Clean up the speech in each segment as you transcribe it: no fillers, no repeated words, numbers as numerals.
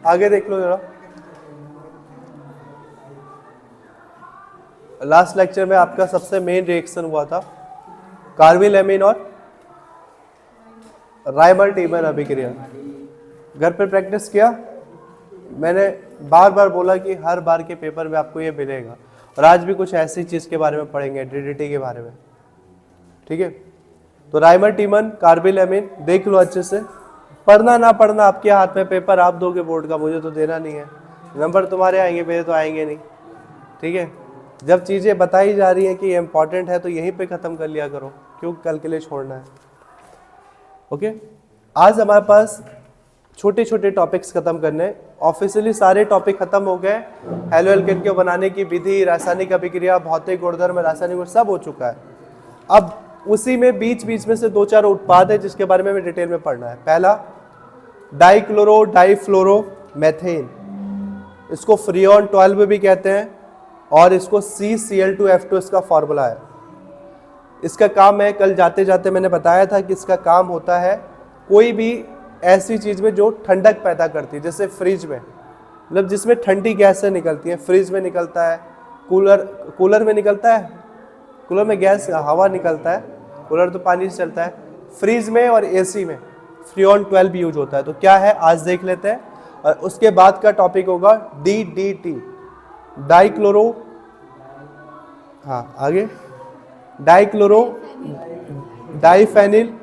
आगे देख लो जरा। लास्ट लेक्चर में आपका सबसे मेन रिएक्शन हुआ था कार्बिल एमीन और राइमर टीमन अभिक्रिया। घर पे प्रैक्टिस किया। मैंने बार बार बोला कि हर बार के पेपर में आपको ये मिलेगा, और आज भी कुछ ऐसी चीज के बारे में पढ़ेंगे, डीडीटी के बारे में। ठीक है, तो राइमर टीमन कार्बिल एमीन देख लो अच्छे से। पढ़ना ना पढ़ना आपके हाथ में, पेपर आप दोगे बोर्ड का, मुझे तो देना नहीं है। नंबर तुम्हारे आएंगे, मेरे तो आएंगे नहीं। ठीक है, जब चीज़ें बताई जा रही हैं कि ये इंपॉर्टेंट है तो यहीं पे ख़त्म कर लिया करो, क्यों कल के लिए छोड़ना है। ओके, आज हमारे पास छोटे छोटे टॉपिक्स खत्म करने हैं। ऑफिशियली सारे टॉपिक खत्म हो गए। हेलो एल्केन को बनाने की विधि, रासायनिक अभिक्रिया, भौतिक गुणधर्म, रासायनिक गुण सब हो चुका है। अब उसी में बीच बीच में से 2-4 उत्पाद है जिसके बारे में डिटेल में पढ़ना है। पहला डाइक्लोरो डाइफ्लोरो मेथेन, इसको फ्रियोन 12 भी कहते हैं, और इसको CCl2F2 इसका फॉर्मूला है। इसका काम है, कल जाते जाते मैंने बताया था कि इसका काम होता है कोई भी ऐसी चीज़ में जो ठंडक पैदा करती है, जैसे फ्रिज में, मतलब जिसमें ठंडी गैसें निकलती हैं। फ्रिज में निकलता है, कूलर में निकलता है, कूलर में गैस हवा निकलता है, कूलर तो पानी से चलता है। फ्रिज में और AC में फ्रियोन 12 यूज होता है। तो क्या है आज देख लेते हैं, और उसके बाद का टॉपिक होगा DDT, डाइक्लोरो, हाँ आगे, dichloro diphenyl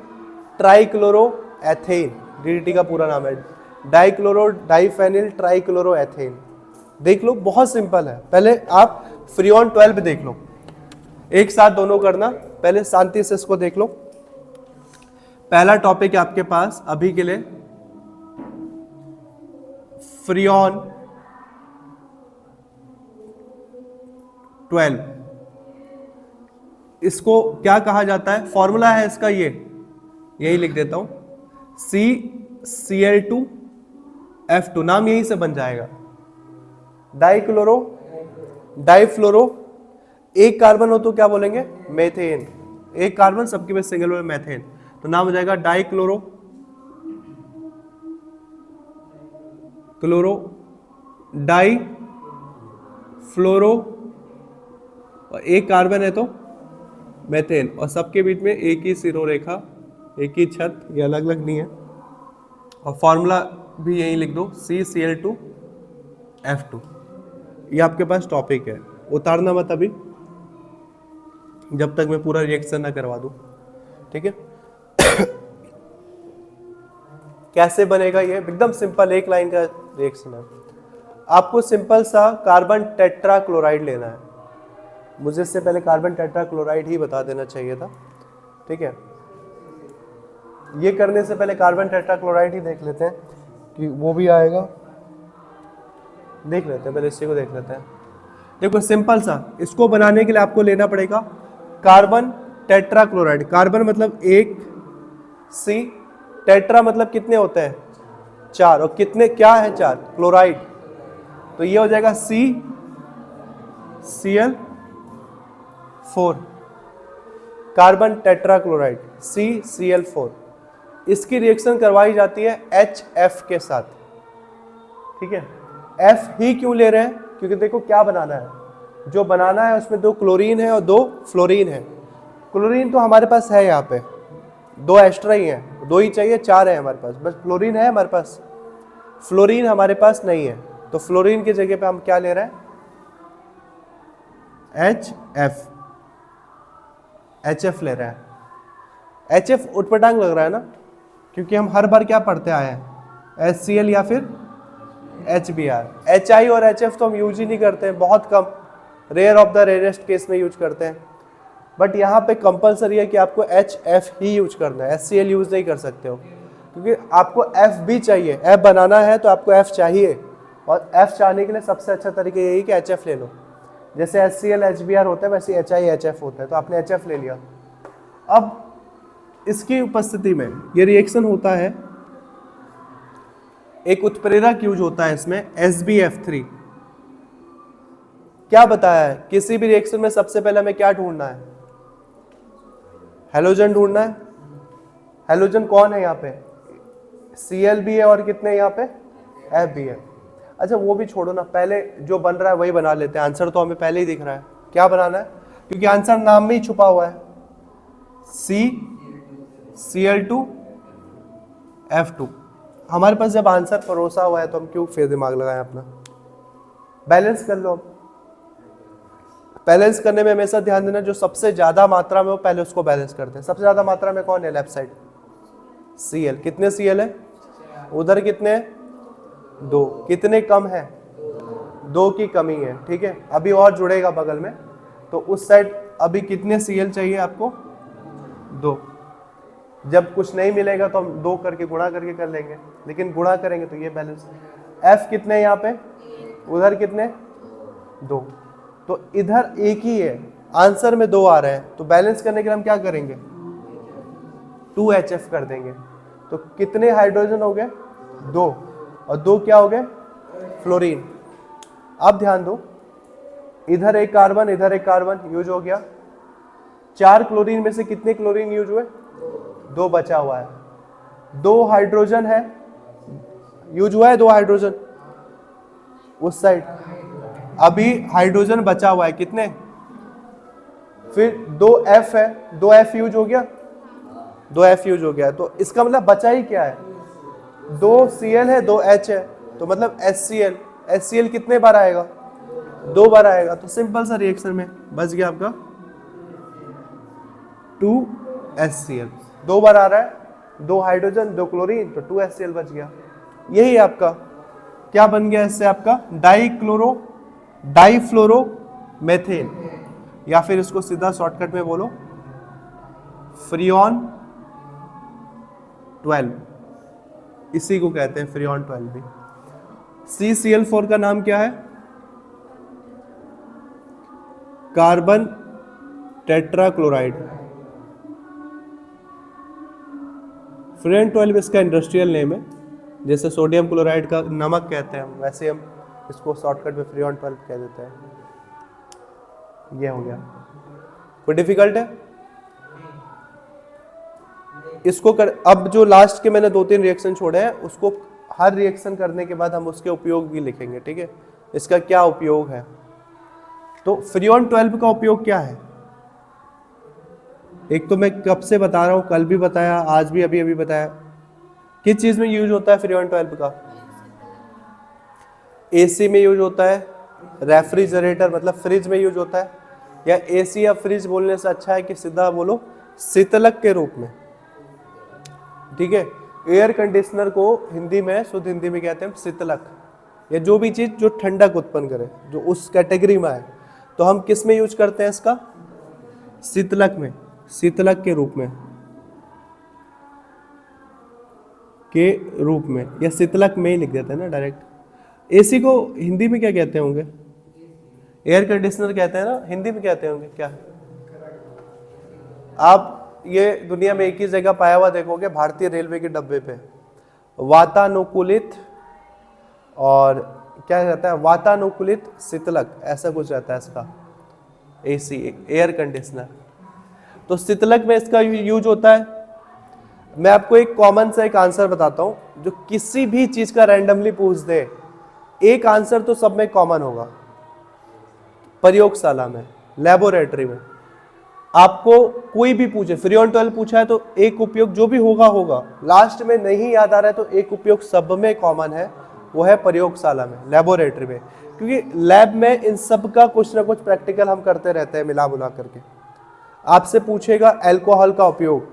trichloro ethane, DDT का पूरा नाम है डाइक्लोरो डाइफेनिल ट्राइक्लोरो एथेन। देख लो, बहुत सिंपल है। पहले आप फ्रियोन 12 देख लो, एक साथ दोनों करना। पहले शांति से इसको देख लो। पहला टॉपिक है आपके पास अभी के लिए फ्रियोन 12। इसको क्या कहा जाता है, फॉर्मूला है इसका ये, यही लिख देता हूं, CCl2F2, नाम यहीं से बन जाएगा। डाइक्लोरो डाइफ्लोरो, एक कार्बन हो तो क्या बोलेंगे, मेथेन। एक कार्बन सबके में सिंगल में मेथेन, तो नाम हो जाएगा डाइक्लोरो क्लोरो डाई फ्लोरो, और एक कार्बन है तो मेथेन, और सबके बीच में एक ही सिरोरेखा, एक ही छत, ये अलग अलग नहीं है। और फॉर्मूला भी यही लिख दो, CCl2F2। ये आपके पास टॉपिक है, उतारना मत अभी जब तक मैं पूरा रिएक्शन ना करवा दूं। ठीक है, कैसे बनेगा ये, एकदम सिंपल, एक लाइन का रिएक्शन है। आपको सिंपल सा कार्बन टेट्रा क्लोराइड लेना है। मुझे इससे पहले कार्बन टेट्रा क्लोराइड ही बता देना चाहिए था। ठीक है, ये करने से पहले कार्बन टेट्रा क्लोराइड ही देख लेते हैं कि वो भी आएगा। देख लेते हैं, पहले इसी को देख लेते हैं। देखो सिंपल सा, इसको बनाने के लिए आपको लेना पड़ेगा कार्बन टेट्रा क्लोराइड। कार्बन मतलब एक, C, टेट्रा मतलब कितने होते हैं, 4, और कितने क्या है 4, क्लोराइड, तो ये हो जाएगा CCl4, carbon tetra chloride CCl4। इसकी रिएक्शन करवाई जाती है HF के साथ। ठीक है, F ही क्यों ले रहे हैं, क्योंकि देखो क्या बनाना है, जो बनाना है उसमें 2 क्लोरीन है और 2 फ्लोरीन है। क्लोरीन तो हमारे पास है, यहाँ पे 2 एक्स्ट्रा ही हैं, 2 ही चाहिए, 4 है हमारे पास, बस क्लोरीन है हमारे पास, फ्लोरीन हमारे पास नहीं है। तो फ्लोरीन की जगह पे हम क्या ले रहे हैं, HF ले रहे हैं। HF उटपटांग लग रहा है ना, क्योंकि हम हर बार क्या पढ़ते आए हैं, HCl या फिर HBr। HI और HF तो हम यूज ही नहीं करते हैं, बहुत कम, rare of the rarest case में यूज करते हैं। बट यहाँ पे कंपलसरी है कि आपको HF ही यूज करना है, HCl यूज नहीं कर सकते हो, क्योंकि आपको F भी चाहिए। F बनाना है तो आपको F चाहिए, और F चाहने के लिए सबसे अच्छा तरीका यही कि HF ले लो। जैसे HCl HBr होता है वैसे HI HF होता है, तो आपने HF ले लिया। अब इसकी उपस्थिति में ये रिएक्शन होता है, एक उत्प्रेरक यूज होता है इसमें, SbF3। क्या बताया है, किसी भी रिएक्शन में सबसे पहले हमें क्या ढूंढना है, हेलोजन ढूंढना है। हेलोजन कौन है यहाँ पे, Cl भी है और कितने यहाँ पे F भी है। अच्छा वो भी छोड़ो ना, पहले जो बन रहा है वही बना लेते हैं, आंसर तो हमें पहले ही दिख रहा है। क्या बनाना है, क्योंकि आंसर नाम में ही छुपा हुआ है, CCl2F2। हमारे पास जब आंसर परोसा हुआ है तो हम क्यों फिर दिमाग लगाएं अपना। बैलेंस कर लो। बैलेंस करने में हमेशा ध्यान देना, जो सबसे ज्यादा मात्रा में हो पहले उसको बैलेंस करते हैं। सबसे ज्यादा मात्रा में कौन है, लेफ्ट साइड Cl। कितने Cl है, उधर कितने हैं, 2। कितने कम है, 2 की कमी है, ठीक है। अभी और जुड़ेगा बगल में, तो उस साइड अभी कितने Cl चाहिए आपको, 2। जब कुछ नहीं मिलेगा तो हम 2 करके गुणा करके कर लेंगे, लेकिन गुणा करेंगे तो ये बैलेंस। F कितने यहाँ पे, उधर कितने, 2। तो इधर एक ही है, आंसर में 2 आ रहे हैं, तो बैलेंस करने के लिए हम क्या करेंगे, 2HF कर देंगे। तो कितने हाइड्रोजन हो गए, 2, और 2 क्या हो गए, फ्लोरीन। अब ध्यान दो, इधर एक कार्बन इधर एक कार्बन यूज हो गया। 4 क्लोरीन में से कितने क्लोरीन यूज हुए, 2 बचा हुआ है। 2 हाइड्रोजन है, यूज हुआ है 2 हाइड्रोजन उस साइड, अभी हाइड्रोजन बचा हुआ है कितने, फिर 2F है, 2F यूज हो गया, 2F यूज हो गया। तो इसका मतलब बचा ही क्या है, 2 Cl है, 2 H है, तो मतलब HCl। HCl कितने बार आएगा, 2 बार आएगा। तो सिंपल सा रिएक्शन में बच गया आपका 2HCl। 2 बार आ रहा है, 2 हाइड्रोजन 2 क्लोरीन, तो 2HCl बच गया। यही आपका क्या बन गया, इससे आपका डाईफ्लोरोमेथेन, या फिर इसको सीधा शॉर्टकट में बोलो फ्रियोन 12, इसी को कहते हैं फ्रियोन 12 भी। CCl4 का नाम क्या है, कार्बन टेट्राक्लोराइड। फ्रियोन 12 इसका इंडस्ट्रियल नेम है, जैसे सोडियम क्लोराइड का नमक कहते हैं हम, वैसे हम इसको शॉर्टकट में फ्रियोन 12 कह देते हैं। ये हो गया, कोई डिफिकल्ट है इसको कर। अब जो लास्ट के मैंने 2-3 रिएक्शन छोड़े हैं, उसको हर रिएक्शन करने के बाद हम उसके उपयोग भी लिखेंगे, ठीक है, इसका क्या उपयोग है। तो फ्रियोन 12 का उपयोग क्या है, एक तो मैं कब से बता रहा हूं, कल भी बताया, आज भी अभी बताया। किस चीज में यूज होता है फ्रियोन 12 का, AC में यूज होता है, रेफ्रिजरेटर मतलब फ्रिज में यूज होता है, या AC या फ्रिज बोलने से अच्छा है कि सीधा बोलो शीतलक के रूप में, ठीक है। एयर कंडीशनर को हिंदी में, शुद्ध हिंदी में कहते हैं शीतलक, या जो भी चीज जो ठंडक उत्पन्न करे, जो उस कैटेगरी में आए, तो हम किस में यूज करते हैं इसका, शीतलक में, शीतलक के रूप में, या शीतलक में ही लिख देते हैं ना डायरेक्ट। AC को हिंदी में क्या कहते होंगे, एयर कंडीशनर कहते हैं ना, हिंदी में कहते होंगे क्या। आप ये दुनिया में एक ही जगह पाया हुआ देखोगे, भारतीय रेलवे के डब्बे पे वातानुकूलित, और क्या रहता है, वातानुकूलित शीतलक, ऐसा कुछ रहता है इसका, AC एयर कंडीशनर। तो शीतलक में इसका यूज होता है। मैं आपको एक कॉमन सा एक आंसर बताता हूं, जो किसी भी चीज का रैंडमली पूछ दे, एक आंसर तो सब में कॉमन होगा। प्रयोगशाला में, लेबोरेटरी में आपको कोई भी पूछे, फ्रियोन 12 पूछा है तो एक उपयोग जो भी होगा, लास्ट में नहीं याद आ रहा है तो एक उपयोग सब में कॉमन है, वो है प्रयोगशाला में, लेबोरेटरी में, क्योंकि लैब में इन सब का कुछ ना कुछ प्रैक्टिकल हम करते रहते हैं मिला बुला करके। आपसे पूछेगा अल्कोहल का उपयोग,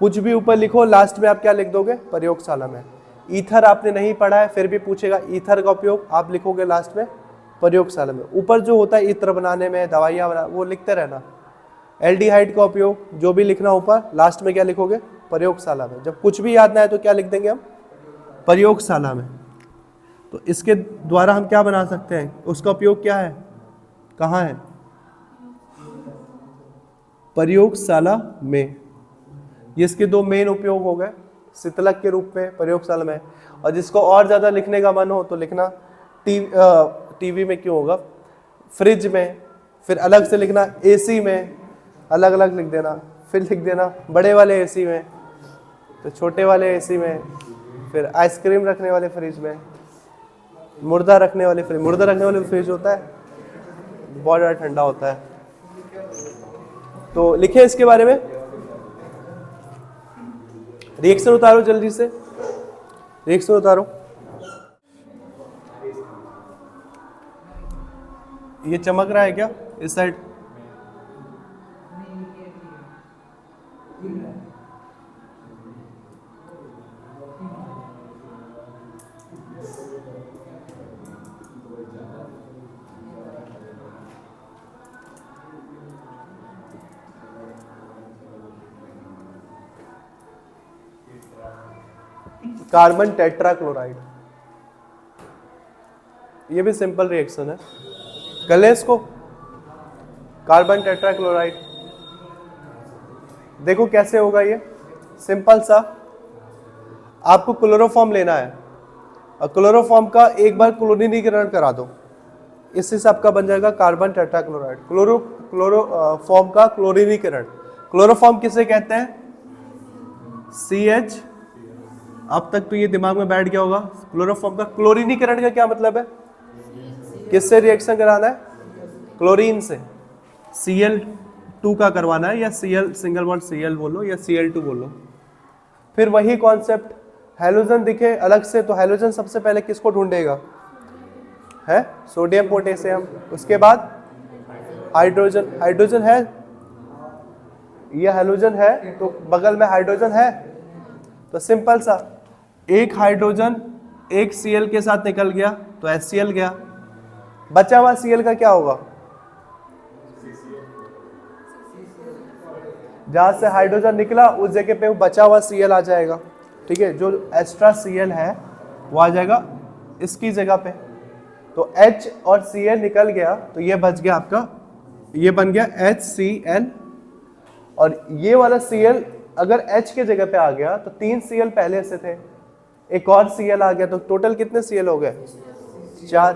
कुछ भी ऊपर लिखो, लास्ट में आप क्या लिख दोगे, प्रयोगशाला में। ईथर आपने नहीं पढ़ा है फिर भी पूछेगा ईथर का उपयोग, आप लिखोगे लास्ट में प्रयोगशाला में। ऊपर जो होता है इत्र बनाने में, दवाइयाँ बना, वो लिखते रहना। एल्डिहाइड का उपयोग, जो भी लिखना ऊपर, लास्ट में क्या लिखोगे, प्रयोगशाला में। जब कुछ भी याद ना आए तो क्या लिख देंगे हम, प्रयोगशाला में। तो इसके द्वारा हम क्या बना सकते हैं, उसका उपयोग क्या है, कहाँ है, प्रयोगशाला में। ये इसके 2 मेन उपयोग हो गए, शीतलक के रूप में, प्रयोगशाला में। और जिसको और ज़्यादा लिखने का मन हो तो लिखना टीवी में क्यों होगा, फ्रिज में, फिर अलग से लिखना AC में, अलग अलग लिख देना, फिर लिख देना बड़े वाले AC में, तो छोटे वाले AC में, फिर आइसक्रीम रखने वाले फ्रिज में, मुर्दा रखने वाली फ्रिज, मुर्दा रखने वाली फ्रिज होता है, बहुत ज़्यादा ठंडा होता है। तो लिखे इसके बारे में, रिएक्शन उतारो जल्दी से, रिएक्शन उतारो। ये चमक रहा है क्या इस साइड? कार्बन टेट्राक्लोराइड, ये भी सिंपल रिएक्शन है, कर लें इसको। कार्बन टेट्राक्लोराइड, देखो कैसे होगा ये, सिंपल सा, आपको क्लोरोफॉर्म लेना है और क्लोरोफॉर्म का एक बार क्लोरीनीकरण करा दो, इससे से आपका बन जाएगा कार्बन टेट्राक्लोराइड। क्लोरोफॉर्म का क्लोरीनीकरण, क्लोरोफॉर्म किसे कहते हैं? CH। अब तक तो ये दिमाग में बैठ गया होगा। क्लोरोफॉर्म का क्लोरीनीकरण का क्या मतलब है? किससे रिएक्शन कराना है? क्लोरीन से, Cl2 का करवाना है, या Cl सिंगल बॉन्ड Cl बोलो या Cl2 बोलो। फिर वही कॉन्सेप्ट, हैलोजन दिखे अलग से तो हैलोजन सबसे पहले किसको ढूंढेगा? है सोडियम पोटेशियम। उसके बाद हाइड्रोजन, हाइड्रोजन है, ये हैलोजन है तो बगल में हाइड्रोजन है, तो सिंपल सा, एक हाइड्रोजन एक Cl के साथ निकल गया तो HCl गया, बचा हुआ Cl का क्या होगा? जहां से हाइड्रोजन निकला उस जगह पे वो बचा हुआ Cl आ जाएगा, ठीक है। जो एक्स्ट्रा Cl है वो आ जाएगा इसकी जगह पे, तो H और Cl निकल गया तो ये बच गया आपका, ये बन गया HCl, और ये वाला Cl अगर H के जगह पे आ गया तो 3 Cl पहले से थे, एक और Cl आ गया तो टोटल कितने Cl हो गए? 4।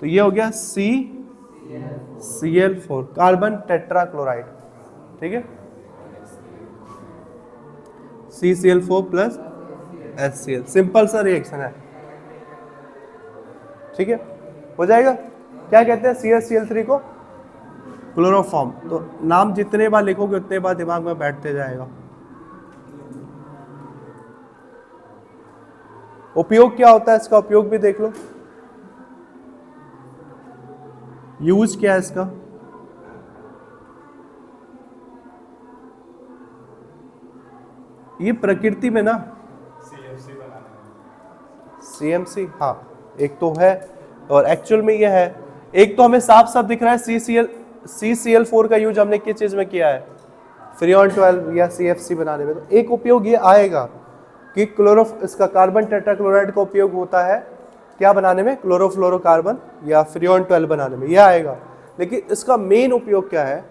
तो ये हो गया CCl4, कार्बन टेट्राक्लोराइड, ठीक है। CCl4 प्लस HCl, सिंपल सा रिएक्शन है, ठीक है, हो जाएगा। क्या कहते हैं CH3 को? क्लोरोफॉर्म। तो नाम जितने बार लिखोगे उतने बार दिमाग में बैठते जाएगा। उपयोग क्या होता है इसका? उपयोग भी देख लो, यूज क्या है इसका? ये प्रकृति में ना CMC, हाँ एक तो है और एक्चुअल में ये है। एक तो हमें साफ साफ दिख रहा है CCl4 का यूज हमने किस चीज में किया है? फ्रीऑन 12 या CFC बनाने में। तो एक उपयोग ये आएगा कि इसका कार्बन टेट्राक्लोराइड का उपयोग होता है क्या बनाने में? क्लोरोफ्लोरोकार्बन या फ्रीऑन 12 बनाने में, यह आएगा। लेकिन इसका मेन उपयोग क्या है?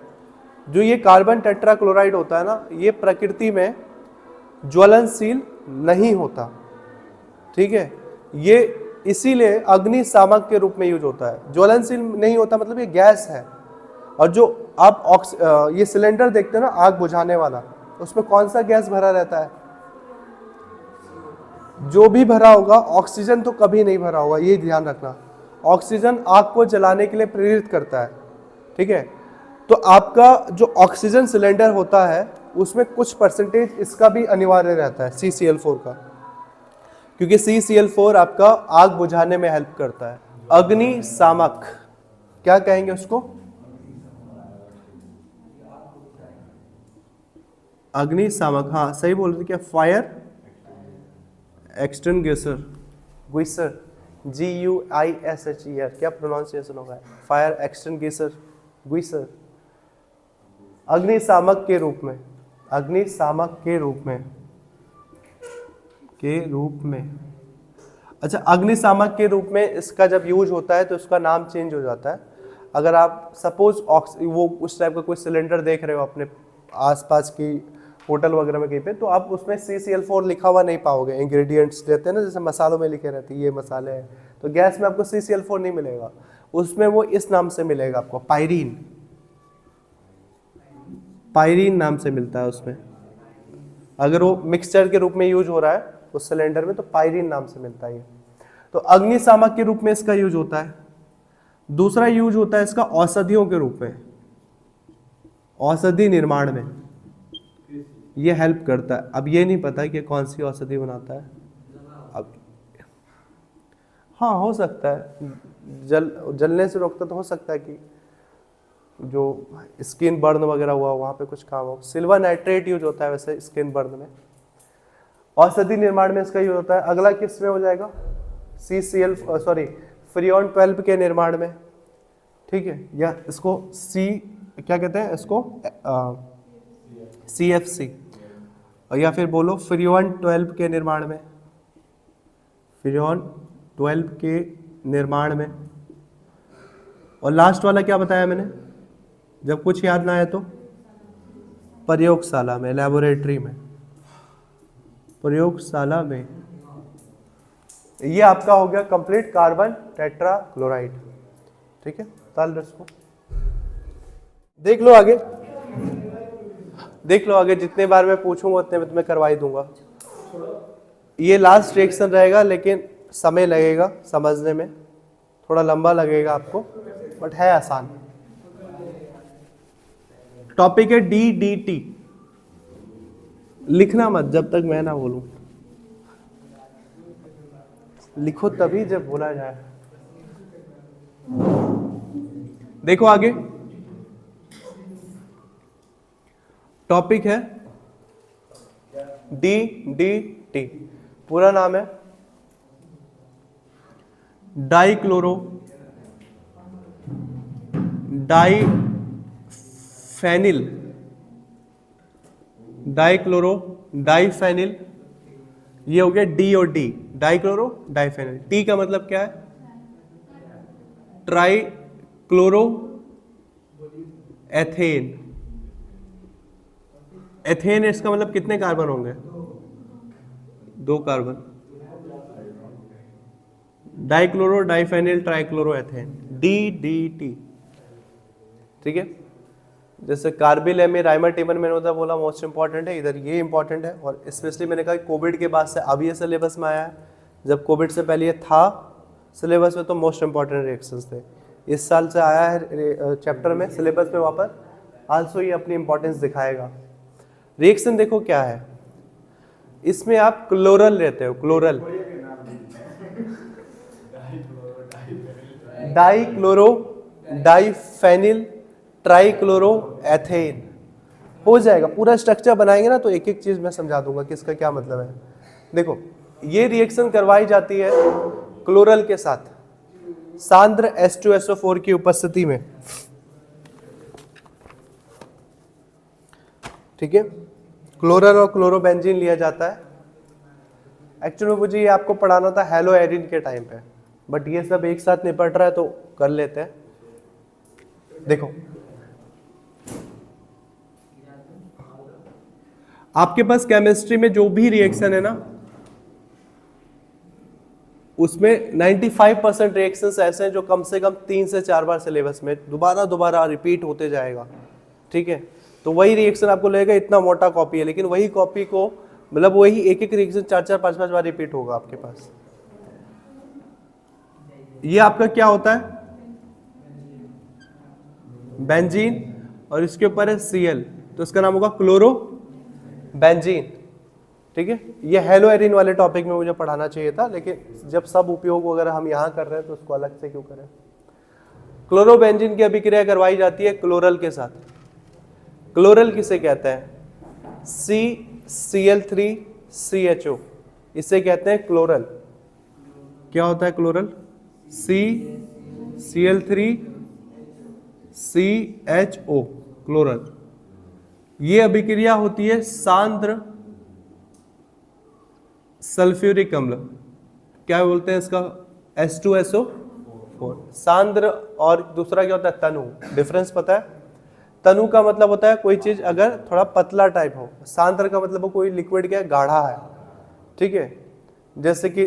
जो ये कार्बन टेट्राक्लोराइड होता है ना, ये प्रकृति में ज्वलनशील नहीं होता, ठीक है। ये इसीलिए अग्निशामक के रूप में यूज होता है। ज्वलनशील नहीं होता मतलब ये गैस है। और जो आप ये सिलेंडर देखते हैं ना आग बुझाने वाला, उसमें कौन सा गैस भरा रहता है? जो भी भरा होगा, ऑक्सीजन तो कभी नहीं भरा होगा, ये ध्यान रखना। ऑक्सीजन आग को जलाने के लिए प्रेरित करता है, ठीक है। तो आपका जो ऑक्सीजन सिलेंडर होता है उसमें कुछ परसेंटेज इसका भी अनिवार्य रहता है, CCl4 का, क्योंकि CCl4 आपका आग बुझाने में हेल्प करता है। अग्निशामक क्या कहेंगे उसको? अग्निशामक, हाँ सही बोल रहे थे क्या? फायर एक्सटिंग्विशर, गुइसर, GUISHER, क्या प्रोनाउंसिएशन होगा? Fire extinguisher, guisher. अग्निशामक के रूप में, अग्निशामक के रूप में, अच्छा, अग्निशामक के रूप में इसका जब यूज होता है तो इसका नाम चेंज हो जाता है। अगर आप सपोज वो उस टाइप का कोई सिलेंडर देख रहे हो अपने आसपास की होटल वगैरह में कहीं पे, तो आप उसमें CCl4 लिखा हुआ नहीं पाओगे। इंग्रेडिएंट्स देते हैं ना, जैसे मसालों में लिखे रहते हैं ये मसाले हैं, तो गैस में आपको CCl4 नहीं मिलेगा, उसमें वो इस नाम से मिलेगा आपको, पायरीन, पायरीन नाम से मिलता है उसमें। अगर वो मिक्सचर के रूप में यूज हो रहा है उस सिलेंडर में तो पायरीन नाम से मिलता है ये। तो अग्निशामक के रूप में इसका यूज होता है। दूसरा यूज होता है इसका औषधियों के रूप में, औषधि निर्माण में ये हेल्प करता है। अब ये नहीं पता कि कौन सी औषधि बनाता है। अब हाँ हो सकता है, जलने से रोकता तो हो सकता है कि जो स्किन बर्न वगैरह हुआ वहाँ पे कुछ काम हो। सिल्वर नाइट्रेट यूज होता है वैसे स्किन बर्न में। औषधि निर्माण में इसका यूज होता है। अगला किस में हो जाएगा, फ्रीऑन 12 के निर्माण में, ठीक है, या इसको क्या कहते हैं इसको, CFC, या फिर बोलो फ्रीऑन 12 के निर्माण में, फ्रीऑन 12 के निर्माण में। और लास्ट वाला क्या बताया मैंने, जब कुछ याद ना आए तो प्रयोगशाला में, लैबोरेटरी में, प्रयोगशाला में। ये आपका हो गया कंप्लीट कार्बन टेट्राक्लोराइड, ठीक है। ताल रसको देख लो आगे, देख लो आगे, जितने बार मैं पूछूंगा उतने में तुम्हें करवा ही दूंगा। ये लास्ट रिएक्शन रहेगा, लेकिन समय लगेगा समझने में, थोड़ा लंबा लगेगा आपको, बट है आसान। टॉपिक है DDT। लिखना मत जब तक मैं ना बोलूं, लिखो तभी जब बोला जाए। देखो आगे, टॉपिक है DDT। पूरा नाम है डाइफेनिल। ये हो गया डी और डी, डाइक्लोरो डाइफेनिल। टी का मतलब क्या है, ट्राइक्लोरो एथेन। एथेन इसका मतलब कितने कार्बन होंगे, 2 carbon. Dichloro diphenyl trichloro ethane, DDT, ठीक है। जैसे कार्बिल राइमाटिमन मैंने उधर बोला मोस्ट इंपॉर्टेंट है, इधर ये इंपॉर्टेंट है। और स्पेशली मैंने कहा कोविड के बाद से अब ये सिलेबस में आया है, जब कोविड से पहले ये था सिलेबस में तो मोस्ट इंपॉर्टेंट रिएक्शंस थे। इस साल से आया है चैप्टर में, सिलेबस में वापस, आल्सो ये अपनी इंपॉर्टेंस दिखाएगा। रिएक्शन देखो क्या है, इसमें आप क्लोरल लेते हो, chloral, dichloro diphenyl trichloro ethane हो जाएगा। पूरा स्ट्रक्चर बनाएंगे ना तो एक एक चीज मैं समझा दूंगा कि इसका क्या मतलब है। देखो ये रिएक्शन करवाई जाती है क्लोरल के साथ सांद्र H2SO4 की उपस्थिति में, ठीक है। क्लोरल और क्लोरोबेंजीन लिया जाता है। एक्चुअली में मुझे ये आपको पढ़ाना था हेलो एरिन के टाइम पे, बट ये सब एक साथ निपट रहा है तो कर लेते हैं। देखो आपके पास केमिस्ट्री में जो भी रिएक्शन है ना, उसमें 95% रिएक्शंस ऐसे हैं जो कम से कम 3 से 4 बार सिलेबस में दोबारा रिपीट होते जाएगा, ठीक है। तो वही रिएक्शन आपको लगेगा इतना मोटा कॉपी है, लेकिन वही कॉपी को मतलब वही एक एक रिएक्शन 4-4 5-5 बार रिपीट होगा आपके पास। ये आपका क्या होता है, बेंजीन, और इसके ऊपर है Cl, तो इसका नाम होगा क्लोरो बेंजीन, ठीक है। ये हेलो एरिन वाले टॉपिक में मुझे पढ़ाना चाहिए था, लेकिन जब सब उपयोग वगैरह हम यहाँ कर रहे हैं तो उसको अलग से क्यों करें। क्लोरोबेंजीन की अभिक्रिया करवाई जाती है क्लोरल के साथ। क्लोरल किसे कहते हैं, CCl3CHO, इसे कहते हैं क्लोरल। क्या होता है क्लोरल, CCl3CHO, क्लोरल। ये अभिक्रिया होती है सांद्र सल्फ्यूरिक अम्ल, क्या बोलते हैं इसका, H2SO4, सांद्र। और दूसरा क्या होता है, तनु। डिफरेंस पता है, तनु का मतलब होता है कोई चीज अगर थोड़ा पतला टाइप हो, सांद्र का मतलब हो कोई लिक्विड क्या गाढ़ा है, ठीक है। जैसे कि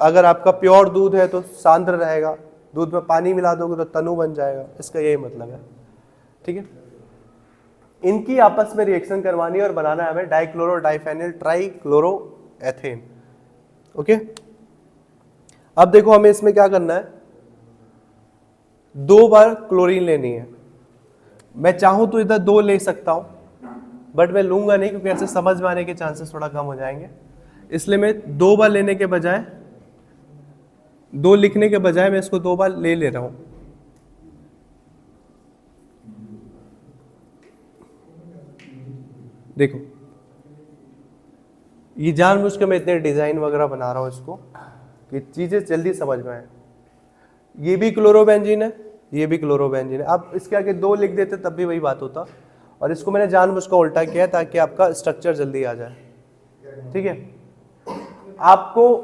अगर आपका प्योर दूध है तो सांद्र रहेगा, दूध में पानी मिला दोगे तो तनु बन जाएगा, इसका यही मतलब है, ठीक है। इनकी आपस में रिएक्शन करवानी है और बनाना है हमें dichloro diphenyl trichloro ethane, okay. अब देखो हमें इसमें क्या करना है, 2 बार क्लोरीन लेनी है। मैं चाहूं तो इधर 2 ले सकता हूं, बट मैं लूंगा नहीं क्योंकि ऐसे समझ में आने के चांसेस थोड़ा कम हो जाएंगे। इसलिए मैं 2 बार लेने के बजाय, 2 लिखने के बजाय मैं इसको 2 बार ले रहा हूं। देखो ये जानबूझ के मैं इतने डिजाइन वगैरह बना रहा हूं इसको कि चीजें जल्दी समझ में आए। ये भी क्लोरोबेंजीन है, ये भी क्लोरोबेंजीन है। आप इसके आगे 2 लिख देते तब भी वही बात होता, और इसको मैंने जानबूझ कर उल्टा किया है ताकि आपका स्ट्रक्चर जल्दी आ जाए। ठीक है, आपको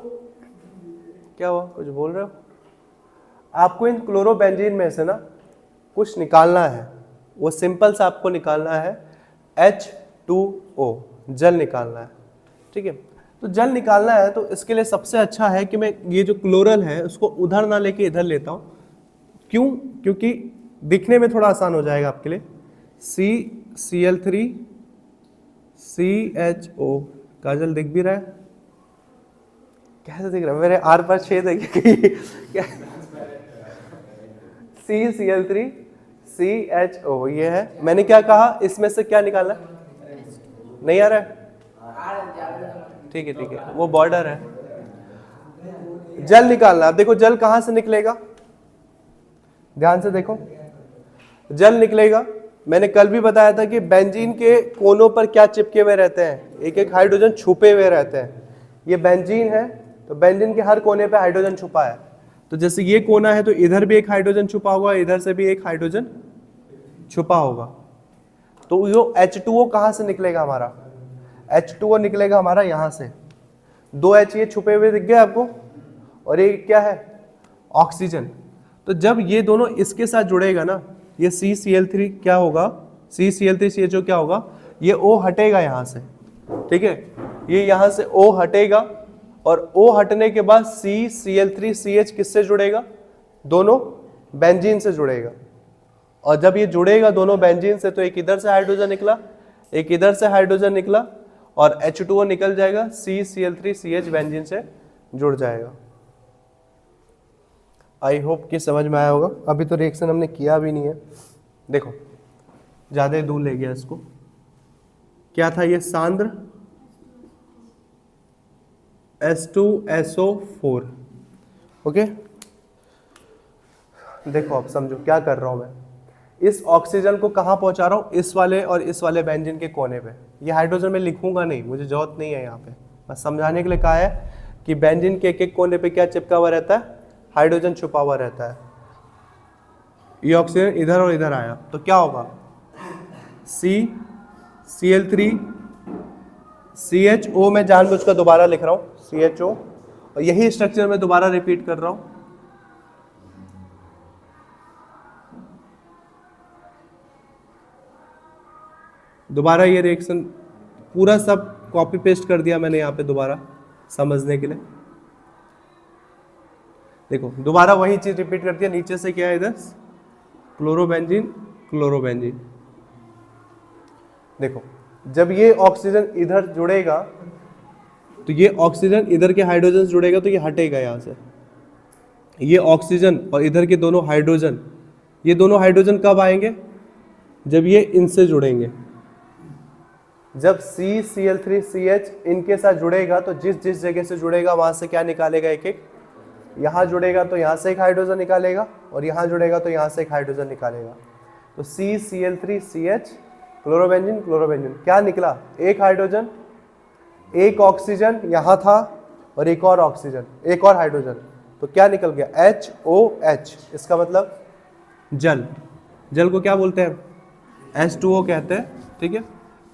क्या हुआ, कुछ बोल रहे हो? आपको इन क्लोरोबेंजीन में से ना कुछ निकालना है, वो सिंपल सा आपको निकालना है H2O, जल निकालना है। ठीक है, तो जल निकालना है तो इसके लिए सबसे अच्छा है कि मैं ये जो क्लोरल है उसको उधर ना लेके इधर लेता हूं। क्यों? क्योंकि दिखने में थोड़ा आसान हो जाएगा आपके लिए। CCl3 CHO का जल दिख भी रहा है? कैसे दिख रहा है? मेरे आर पर छेद है क्या? CCl3 CHO ये है। मैंने क्या कहा, इसमें से क्या निकालना है? नहीं आ रहा है? ठीक है, वो बॉर्डर है। जल निकालना। अब देखो जल कहां से निकलेगा, ध्यान से देखो। जल निकलेगा, मैंने कल भी बताया था कि बेंजीन के कोनों पर क्या चिपके हुए रहते हैं, एक एक हाइड्रोजन छुपे हुए रहते हैं। ये बेंजीन है तो बेंजीन के हर कोने पे हाइड्रोजन छुपा है। तो जैसे ये कोना है तो इधर भी एक हाइड्रोजन छुपा होगा, इधर से भी एक हाइड्रोजन छुपा होगा। तो यो H2O कहां से निकलेगा हमारा? H2O निकलेगा हमारा यहां से। 2 H ये छुपे हुए दिख गए आपको, और ये क्या है? ऑक्सीजन। तो जब ये दोनों इसके साथ जुड़ेगा ना, ये CCl3 क्या होगा, CCl3CHO क्या होगा, ये O हटेगा यहां से। ठीक है, ये यहां से O हटेगा, और O हटने के बाद CCl3CH किससे जुड़ेगा? दोनों बेंजीन से जुड़ेगा। और जब ये जुड़ेगा दोनों बेंजीन से तो एक इधर से हाइड्रोजन निकला, एक इधर से हाइड्रोजन निकला, और H2O निकल जाएगा, CCl3CH बेंजीन से जुड़ जाएगा। आई होप कि समझ में आया होगा। अभी तो रिएक्शन हमने किया भी नहीं है। देखो ज्यादा दूर ले गया इसको। क्या था ये? सांद्र H2SO4। ओके, देखो अब समझो क्या कर रहा हूं मैं। इस ऑक्सीजन को कहां पहुंचा रहा हूं? इस वाले और इस वाले बेंजीन के कोने पे। ये हाइड्रोजन में लिखूंगा नहीं, मुझे जरूरत नहीं है यहाँ पे, बस समझाने के लिए कहा है कि बेंजीन के एक एक कोने पे क्या चिपका हुआ रहता है? हाइड्रोजन छुपा हुआ रहता है। ये ऑक्सीजन इधर और इधर आया तो क्या होगा? CCl3 CHO में जानबूझकर दोबारा लिख रहा हूं CHO, और यही स्ट्रक्चर में दोबारा रिपीट कर रहा हूं। दोबारा ये रिएक्शन पूरा सब कॉपी पेस्ट कर दिया मैंने यहाँ पे दोबारा समझने के लिए। देखो दोबारा वही चीज रिपीट कर दिया। नीचे से क्या है? इधर क्लोरोबेंजीन क्लोरोबेंजीन। देखो जब ये ऑक्सीजन इधर जुड़ेगा तो ये ऑक्सीजन इधर के हाइड्रोजन जुड़ेगा तो ये हटेगा यहाँ से। ये ऑक्सीजन और इधर के दोनों हाइड्रोजन, ये दोनों हाइड्रोजन कब आएंगे? जब ये इनसे जुड़ेंगे। जब CCl3CH इनके साथ जुड़ेगा तो जिस जिस जगह से जुड़ेगा वहां से क्या निकालेगा? एक एक। यहाँ जुड़ेगा तो यहाँ से एक हाइड्रोजन निकालेगा, और यहाँ जुड़ेगा तो यहाँ से एक हाइड्रोजन निकालेगा। तो CCl3CH क्लोरोबेंजीन क्लोरोबेंजीन क्या निकला? एक हाइड्रोजन, एक ऑक्सीजन यहाँ था, और एक और ऑक्सीजन, एक और हाइड्रोजन। तो क्या निकल गया? HOH। इसका मतलब जल। जल को क्या बोलते हैं? H2O कहते हैं। ठीक है,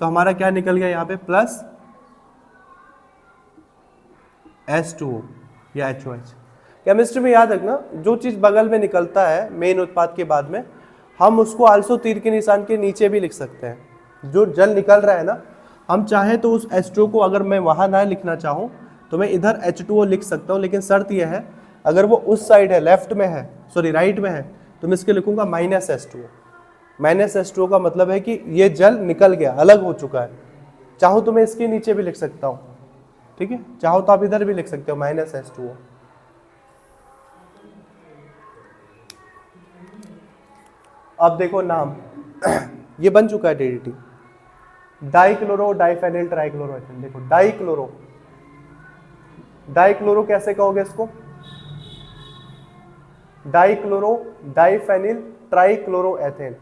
तो हमारा क्या निकल गया यहाँ पे? प्लस H2O या HOH। केमिस्ट्री में याद रखना, जो चीज बगल में निकलता है मेन उत्पाद के बाद में, हम उसको आल्सो तीर के निशान के नीचे भी लिख सकते हैं। जो जल निकल रहा है ना, हम चाहे तो उस H2O को अगर मैं वहां ना लिखना चाहूँ तो मैं इधर H2O लिख सकता हूँ, लेकिन शर्त यह है अगर वो उस साइड है, लेफ्ट में है, सॉरी राइट में है, तो मैं इसके लिखूंगा -H2O। -H2O का मतलब है कि ये जल निकल गया, अलग हो चुका है। चाहो तो मैं इसके नीचे भी लिख सकता हूँ। ठीक है, चाहो तो आप इधर भी लिख सकते हो -H2O। अब देखो नाम ये बन चुका है DDT, डाइक्लोरो डाइफेनिल ट्राइक्लोरोएथेन। देखो डाइक्लोरो, डाइक्लोरो कैसे कहोगे इसको? Dichloro diphenyl ट्राइक्लोरोएथेन।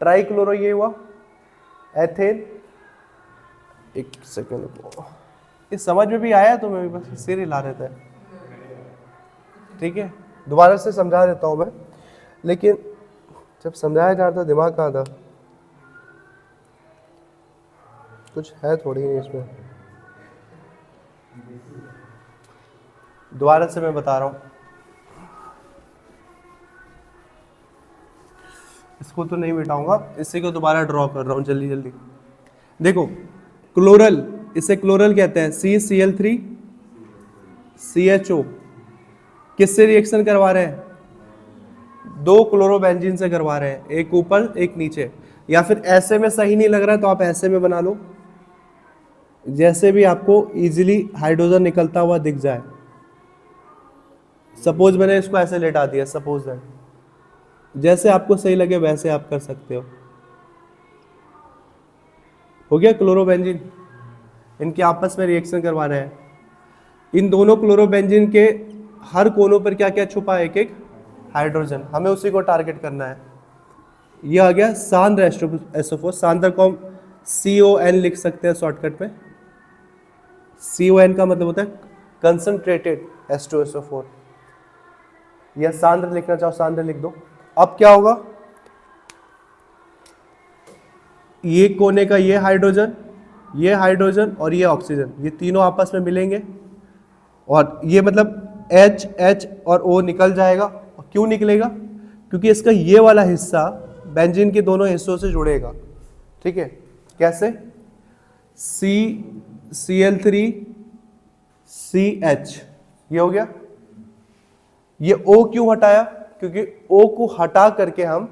ट्राइक्लोरो ये हुआ, एथेन, एक सेकेंड, ये समझ में भी आया तुम्हें? बस सिर हिला देता है, ठीक है। दोबारा से समझा देता हूं मैं, लेकिन जब समझाया जाता है दिमाग कहाँ था, कुछ है थोड़ी नहीं इसमें। दोबारा से मैं बता रहा हूं, इसको तो नहीं मिटाऊंगा, इसी को दोबारा ड्रॉ कर रहा हूं जल्दी जल्दी। देखो क्लोरल, इसे क्लोरल कहते हैं, CCl3 CHO, किससे रिएक्शन करवा रहे हैं? 2 क्लोरोबेंजीन से करवा रहे हैं, एक ऊपर एक नीचे। या फिर ऐसे में सही नहीं लग रहा है तो आप ऐसे में बना लो, जैसे भी आपको इजीली हाइड्रोजन निकलता हुआ दिख जाए। सपोज मैंने इसको ऐसे लेटा दिया, सपोज दैट, जैसे आपको सही लगे वैसे आप कर सकते हो गया क्लोरोबेंजीन। इनके आपस में रिएक्शन करवा रहे हैं। इन दोनों क्लोरोबेंजीन के हर कोनों पर क्या क्या छुपा है? एक एक हाइड्रोजन, हमें उसी को टारगेट करना है। ये आ गया सांद्र H2SO4। सांद्र को हम CON लिख सकते हैं शॉर्टकट में। CON का मतलब होता है कंसंट्रेटेड H2SO4, या सांद्र लिखना चाहो सांद्र लिख दो। अब क्या होगा? ये कोने का ये हाइड्रोजन और ये ऑक्सीजन, ये तीनों आपस में मिलेंगे और ये मतलब H H और O निकल जाएगा। और क्यों निकलेगा? क्योंकि इसका ये वाला हिस्सा बेंजीन के दोनों हिस्सों से जुड़ेगा, ठीक है। कैसे? CCl3 CH, ये हो गया। ये O क्यों हटाया? क्योंकि O को हटा करके हम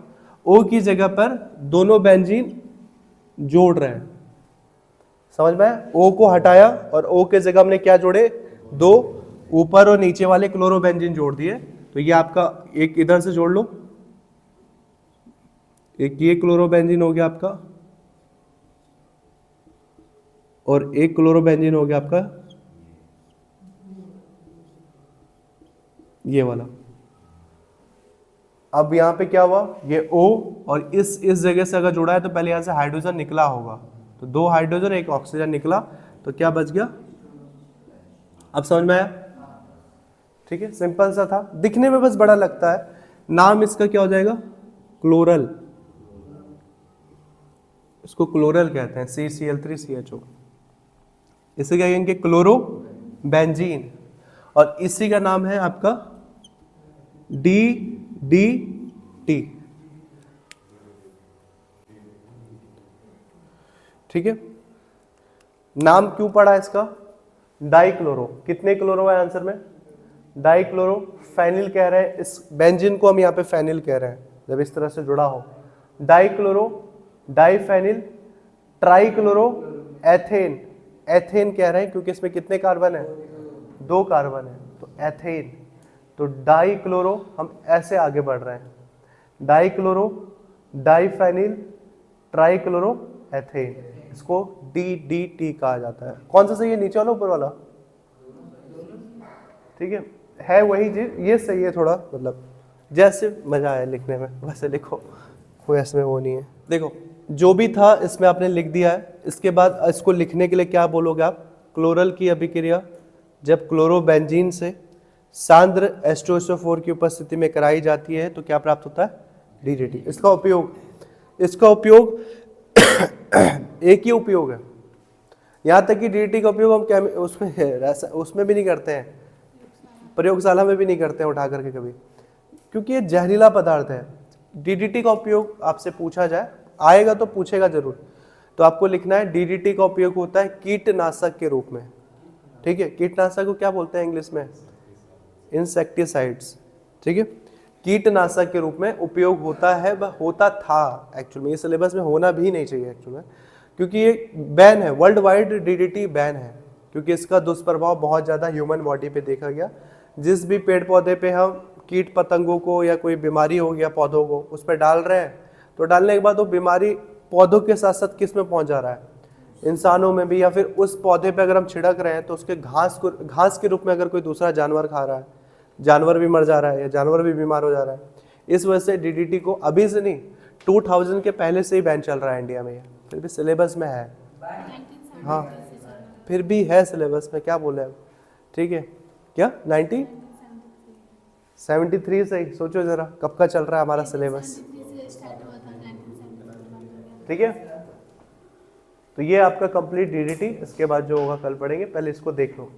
O की जगह पर दोनों बेंजीन जोड़ रहे हैं। समझ में आया? O को हटाया और O के जगह हमने क्या जोड़े? 2 ऊपर और नीचे वाले क्लोरोबेंजीन जोड़ दिए। तो ये आपका एक इधर से जोड़ लो, एक ये क्लोरोबेंजीन हो गया आपका और एक क्लोरोबेंजीन हो गया आपका ये वाला। अब यहां पे क्या हुआ? ये O और इस जगह से अगर जुड़ा है तो पहले यहां से हाइड्रोजन निकला होगा, तो 2 हाइड्रोजन एक ऑक्सीजन निकला, तो क्या बच गया? अब समझ में आया? ठीक है, सिंपल सा था, दिखने में बस बड़ा लगता है। नाम इसका क्या हो जाएगा? क्लोरल, इसको क्लोरल कहते हैं, CCl3 CHO। इसे क्या कहेंगे? Chloro benzene. और इसी का नाम है आपका DDT, ठीक है। नाम क्यों पड़ा इसका? डाइक्लोरो। कितने क्लोरो है आंसर में? डाइक्लोरो। फेनिल कह रहे हैं, इस बेंजीन को हम यहाँ पे फेनिल कह रहे हैं जब इस तरह से जुड़ा हो। Dichloro diphenyl trichloro ethane, ethane कह रहे हैं क्योंकि इसमें कितने कार्बन है? 2 कार्बन है, तो एथेन। तो डाइक्लोरो, हम ऐसे आगे बढ़ रहे हैं, डाइक्लोरो डाइफेनिल ट्राइक्लोरो एथेन, इसको DDT कहा जाता है। कौन सा सही है, नीचे वाला ऊपर वाला? ठीक है वही चीज, ये सही है थोड़ा, मतलब जैसे मजा आया लिखने में वैसे लिखो, कोई इसमें वो नहीं है। देखो जो भी था इसमें आपने लिख दिया है। इसके बाद इसको लिखने के लिए क्या बोलोगे आप? क्लोरल की अभिक्रिया जब क्लोरोबेंजीन से सांद्र H2SO4 की उपस्थिति में कराई जाती है तो क्या प्राप्त होता है? DDT। इसका उपयोग एक ही उपयोग है, यहाँ तक कि DDT का उपयोग हम उसमें भी नहीं करते हैं, प्रयोगशाला में भी नहीं करते हैं उठा करके कभी, क्योंकि ये जहरीला पदार्थ है। DDT का उपयोग आपसे पूछा जाए, आएगा तो पूछेगा जरूर, तो आपको लिखना है DDT का उपयोग होता है कीटनाशक के रूप में, ठीक है। कीटनाशक को क्या बोलते हैं इंग्लिश में? इंसेक्टिसाइड्स, ठीक है। कीटनाशक के रूप में उपयोग होता है, होता था एक्चुअल में, ये सिलेबस में होना भी नहीं चाहिए एक्चुअल में, क्योंकि ये बैन है, वर्ल्ड वाइड DDT बैन है, क्योंकि इसका दुष्प्रभाव बहुत ज़्यादा ह्यूमन बॉडी पे देखा गया। जिस भी पेड़ पौधे पे हम कीट पतंगों को या कोई बीमारी हो गया पौधों को उस पर डाल रहे हैं, तो डालने के बाद वो बीमारी पौधों के साथ साथ किस में पहुंच जा रहा है, इंसानों में भी, या फिर उस पौधे पे अगर हम छिड़क रहे हैं तो उसके घास के रूप में अगर कोई दूसरा जानवर खा रहा है, जानवर भी मर जा रहा है या जानवर भी बीमार हो जा रहा है। इस वजह से डीडीटी को अभी से नहीं, 2000 के पहले से ही बैन चल रहा है इंडिया में, फिर भी सिलेबस में है। हाँ फिर भी है सिलेबस में, क्या बोले अब, ठीक है। क्या 1973 से ही, सोचो जरा कब का चल रहा है हमारा सिलेबस, ठीक है। तो ये आपका कंप्लीट डीडीटी, इसके बाद जो होगा कल पढ़ेंगे, पहले इसको देख लो।